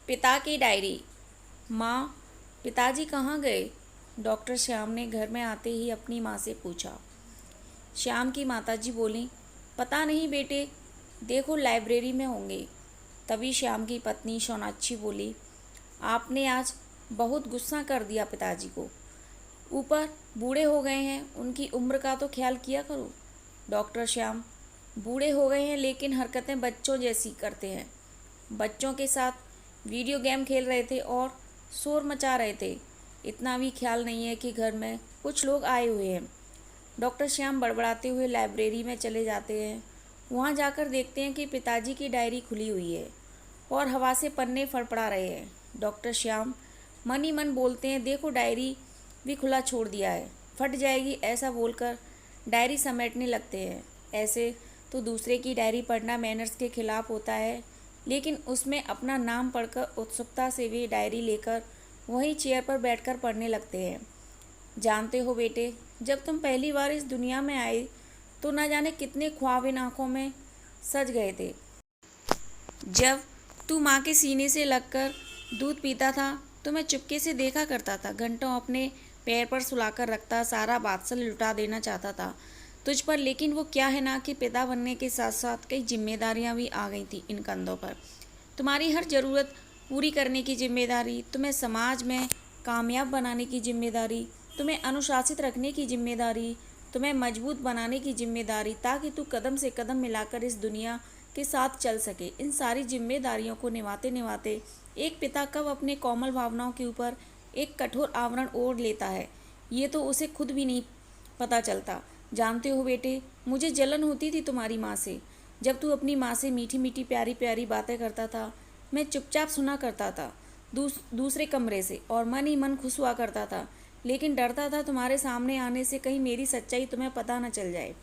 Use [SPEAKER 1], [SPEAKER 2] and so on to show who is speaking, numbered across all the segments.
[SPEAKER 1] पिता की डायरी। माँ, पिताजी कहाँ गए? डॉक्टर श्याम ने घर में आते ही अपनी माँ से पूछा। श्याम की माताजी बोलीं, पता नहीं बेटे, देखो लाइब्रेरी में होंगे। तभी श्याम की पत्नी सोनाक्षी बोली, आपने आज बहुत गुस्सा कर दिया पिताजी को। ऊपर बूढ़े हो गए हैं, उनकी उम्र का तो ख्याल किया करो। डॉक्टर श्याम, बूढ़े हो गए हैं लेकिन हरकतें बच्चों जैसी करते हैं। बच्चों के साथ वीडियो गेम खेल रहे थे और शोर मचा रहे थे। इतना भी ख्याल नहीं है कि घर में कुछ लोग आए हुए हैं। डॉक्टर श्याम बड़बड़ाते हुए लाइब्रेरी में चले जाते हैं। वहाँ जाकर देखते हैं कि पिताजी की डायरी खुली हुई है और हवा से पन्ने फड़फड़ा रहे हैं। डॉक्टर श्याम मन ही मन बोलते हैं, देखो डायरी भी खुला छोड़ दिया है, फट जाएगी। ऐसा बोलकर डायरी समेटने लगते हैं। ऐसे तो दूसरे की डायरी पढ़ना मैनर्स के खिलाफ होता है, लेकिन उसमें अपना नाम पढ़कर उत्सुकता से वे डायरी लेकर वहीं चेयर पर बैठकर पढ़ने लगते हैं। जानते हो बेटे, जब तुम पहली बार इस दुनिया में आए तो न जाने कितने ख्वाब इन आँखों में सज गए थे। जब तू माँ के सीने से लगकर दूध पीता था तो मैं चुपके से देखा करता था। घंटों अपने पैर पर सुलाकर रखता, सारा वात्सल्य लुटा देना चाहता था तुझ पर। लेकिन वो क्या है ना कि पिता बनने के साथ साथ कई जिम्मेदारियां भी आ गई थी इन कंधों पर। तुम्हारी हर ज़रूरत पूरी करने की जिम्मेदारी, तुम्हें समाज में कामयाब बनाने की जिम्मेदारी, तुम्हें अनुशासित रखने की जिम्मेदारी, तुम्हें मजबूत बनाने की जिम्मेदारी, ताकि तू कदम से कदम मिलाकर इस दुनिया के साथ चल सके। इन सारी जिम्मेदारियों को निभाते निभाते एक पिता कब अपने कोमल भावनाओं के ऊपर एक कठोर आवरण ओढ़ लेता है, ये तो उसे खुद भी नहीं पता चलता। जानते हो बेटे, मुझे जलन होती थी तुम्हारी माँ से। जब तू अपनी माँ से मीठी मीठी प्यारी प्यारी बातें करता था, मैं चुपचाप सुना करता था दूसरे कमरे से, और मन ही मन खुश हुआ करता था। लेकिन डरता था तुम्हारे सामने आने से कहीं मेरी सच्चाई तुम्हें पता न चल जाए।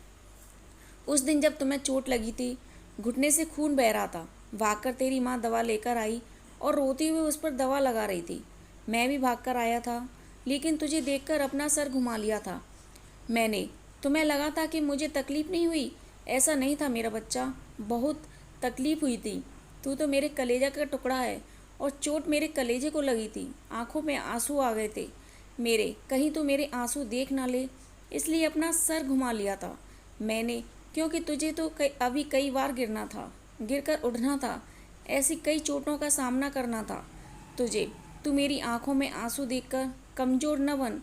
[SPEAKER 1] उस दिन जब तुम्हें चोट लगी थी, घुटने से खून बह रहा था, भागकर तेरी माँ दवा लेकर आई और रोती हुई उस पर दवा लगा रही थी। मैं भी भागकर आया था, लेकिन तुझे देखकर अपना सर घुमा लिया था मैंने। तुम्हें लगा था कि मुझे तकलीफ नहीं हुई। ऐसा नहीं था मेरा बच्चा, बहुत तकलीफ हुई थी। तू तो मेरे कलेजा का टुकड़ा है और चोट मेरे कलेजे को लगी थी। आंखों में आंसू आ गए थे मेरे, कहीं तो मेरे आंसू देख ना ले, इसलिए अपना सर घुमा लिया था मैंने। क्योंकि तुझे तो अभी कई बार गिरना था, गिरकर उठना था, ऐसी कई चोटों का सामना करना था तुझे। तू मेरी आंखों में आंसू देखकर कमज़ोर न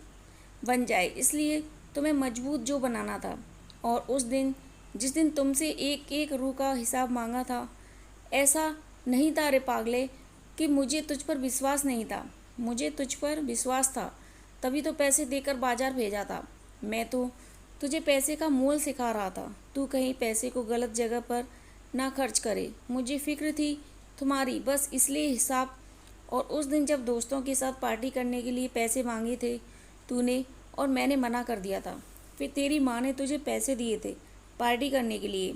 [SPEAKER 1] बन जाए, इसलिए तुम्हें मजबूत जो बनाना था। और उस दिन, जिस दिन तुमसे एक एक रूह का हिसाब मांगा था, ऐसा नहीं था रे पागले कि मुझे तुझ पर विश्वास नहीं था। मुझे तुझ पर विश्वास था, तभी तो पैसे देकर बाजार भेजा था। मैं तो तुझे पैसे का मोल सिखा रहा था, तू कहीं पैसे को गलत जगह पर ना खर्च करे। मुझे फिक्र थी तुम्हारी, बस इसलिए हिसाब। और उस दिन जब दोस्तों के साथ पार्टी करने के लिए पैसे मांगे थे तूने, और मैंने मना कर दिया था, फिर तेरी माँ ने तुझे पैसे दिए थे पार्टी करने के लिए,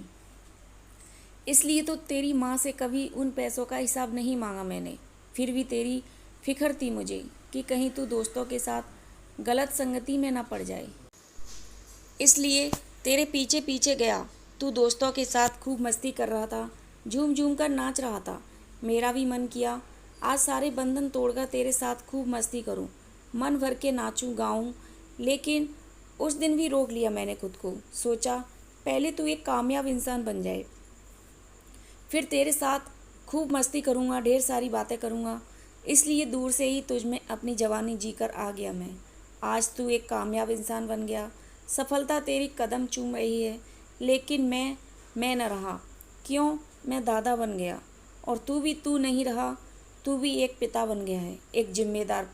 [SPEAKER 1] इसलिए तो तेरी माँ से कभी उन पैसों का हिसाब नहीं मांगा मैंने। फिर भी तेरी फिक्र थी मुझे कि कहीं तू दोस्तों के साथ गलत संगति में ना पड़ जाए, इसलिए तेरे पीछे पीछे गया। तू दोस्तों के साथ खूब मस्ती कर रहा था, झूम झूम कर नाच रहा था। मेरा भी मन किया आज सारे बंधन तोड़कर तेरे साथ खूब मस्ती करूं, मन भर के नाचूं गाऊं। लेकिन उस दिन भी रोक लिया मैंने खुद को। सोचा पहले तू एक कामयाब इंसान बन जाए, फिर तेरे साथ खूब मस्ती करूँगा, ढेर सारी बातें करूँगा। इसलिए दूर से ही तुझ में अपनी जवानी जीकर आ गया मैं। आज तू एक कामयाब इंसान बन गया, सफलता तेरी कदम चूम रही है, लेकिन मैं न रहा। क्यों? मैं दादा बन गया, और तू नहीं रहा। तू भी एक पिता बन गया है, एक जिम्मेदार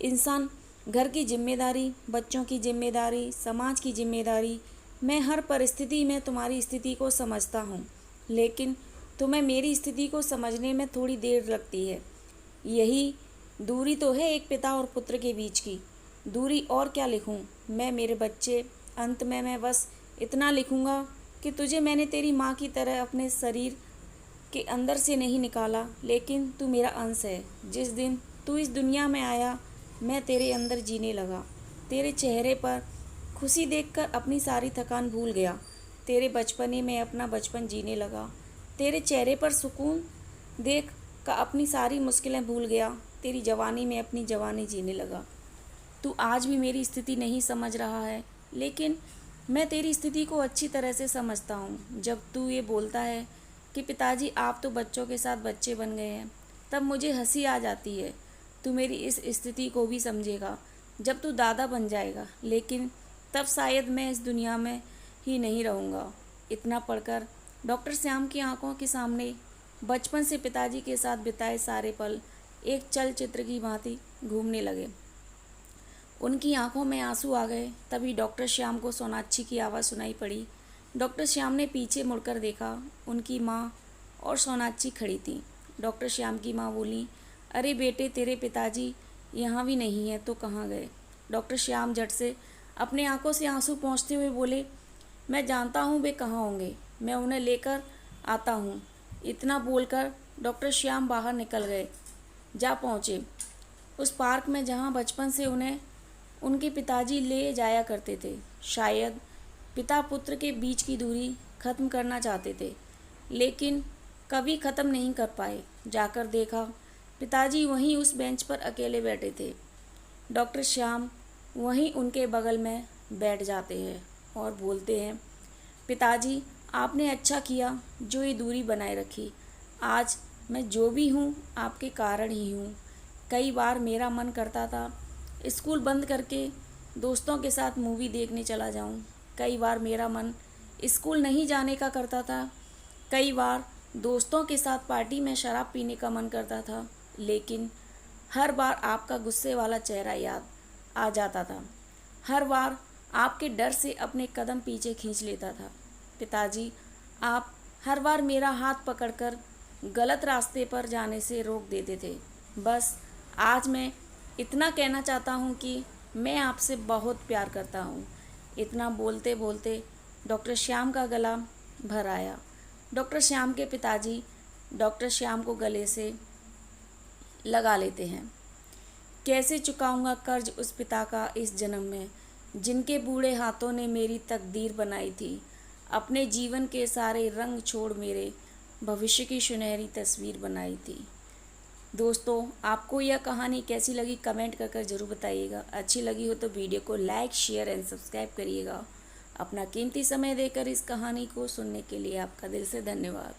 [SPEAKER 1] इंसान। घर की जिम्मेदारी, बच्चों की जिम्मेदारी, समाज की जिम्मेदारी। मैं हर परिस्थिति में तुम्हारी स्थिति को समझता हूँ, लेकिन तुम्हें मेरी स्थिति को समझने में थोड़ी देर लगती है। यही दूरी तो है एक पिता और पुत्र के बीच की दूरी। और क्या लिखूं मैं मेरे बच्चे? अंत में मैं बस इतना लिखूंगा कि तुझे मैंने तेरी माँ की तरह अपने शरीर के अंदर से नहीं निकाला, लेकिन तू मेरा अंश है। जिस दिन तू इस दुनिया में आया, मैं तेरे अंदर जीने लगा। तेरे चेहरे पर खुशी देखकर अपनी सारी थकान भूल गया। तेरे बचपने में अपना बचपन जीने लगा। तेरे चेहरे पर सुकून देख का अपनी सारी मुश्किलें भूल गया, तेरी जवानी में अपनी जवानी जीने लगा। तू आज भी मेरी स्थिति नहीं समझ रहा है, लेकिन मैं तेरी स्थिति को अच्छी तरह से समझता हूँ। जब तू ये बोलता है कि पिताजी आप तो बच्चों के साथ बच्चे बन गए हैं, तब मुझे हंसी आ जाती है। तू मेरी इस स्थिति को भी समझेगा जब तू दादा बन जाएगा, लेकिन तब शायद मैं इस दुनिया में ही नहीं रहूँगा। इतना पढ़कर डॉक्टर श्याम की आंखों के सामने बचपन से पिताजी के साथ बिताए सारे पल एक चलचित्र की भांति घूमने लगे। उनकी आंखों में आंसू आ गए। तभी डॉक्टर श्याम को सोनाक्षी की आवाज़ सुनाई पड़ी। डॉक्टर श्याम ने पीछे मुड़कर देखा। उनकी माँ और सोनाक्षी खड़ी थीं। डॉक्टर श्याम की माँ बोली, अरे बेटे, तेरे पिताजी यहाँ भी नहीं है तो कहाँ गए? डॉक्टर श्याम झट से अपने आंखों से आंसू पोंछते हुए बोले, मैं जानता हूँ वे कहाँ होंगे, मैं उन्हें लेकर आता हूँ। इतना बोलकर डॉक्टर श्याम बाहर निकल गए। जा पहुँचे उस पार्क में जहाँ बचपन से उन्हें उनके पिताजी ले जाया करते थे। शायद पिता पुत्र के बीच की दूरी खत्म करना चाहते थे, लेकिन कभी ख़त्म नहीं कर पाए। जाकर देखा, पिताजी वहीं उस बेंच पर अकेले बैठे थे। डॉक्टर श्याम वहीं उनके बगल में बैठ जाते हैं और बोलते हैं, पिताजी आपने अच्छा किया जो ये दूरी बनाए रखी। आज मैं जो भी हूँ आपके कारण ही हूँ। कई बार मेरा मन करता था स्कूल बंद करके दोस्तों के साथ मूवी देखने चला जाऊँ। कई बार मेरा मन स्कूल नहीं जाने का करता था। कई बार दोस्तों के साथ पार्टी में शराब पीने का मन करता था, लेकिन हर बार आपका गुस्से वाला चेहरा याद आ जाता था। हर बार आपके डर से अपने कदम पीछे खींच लेता था। पिताजी, आप हर बार मेरा हाथ पकड़कर गलत रास्ते पर जाने से रोक देते थे। बस आज मैं इतना कहना चाहता हूँ कि मैं आपसे बहुत प्यार करता हूँ। इतना बोलते बोलते डॉक्टर श्याम का गला भर आया। डॉक्टर श्याम के पिताजी डॉक्टर श्याम को गले से लगा लेते हैं। कैसे चुकाऊंगा कर्ज उस पिता का इस जन्म में, जिनके बूढ़े हाथों ने मेरी तकदीर बनाई थी। अपने जीवन के सारे रंग छोड़ मेरे भविष्य की सुनहरी तस्वीर बनाई थी। दोस्तों, आपको यह कहानी कैसी लगी कमेंट कर ज़रूर बताइएगा। अच्छी लगी हो तो वीडियो को लाइक, शेयर एंड सब्सक्राइब करिएगा। अपना कीमती समय देकर इस कहानी को सुनने के लिए आपका दिल से धन्यवाद।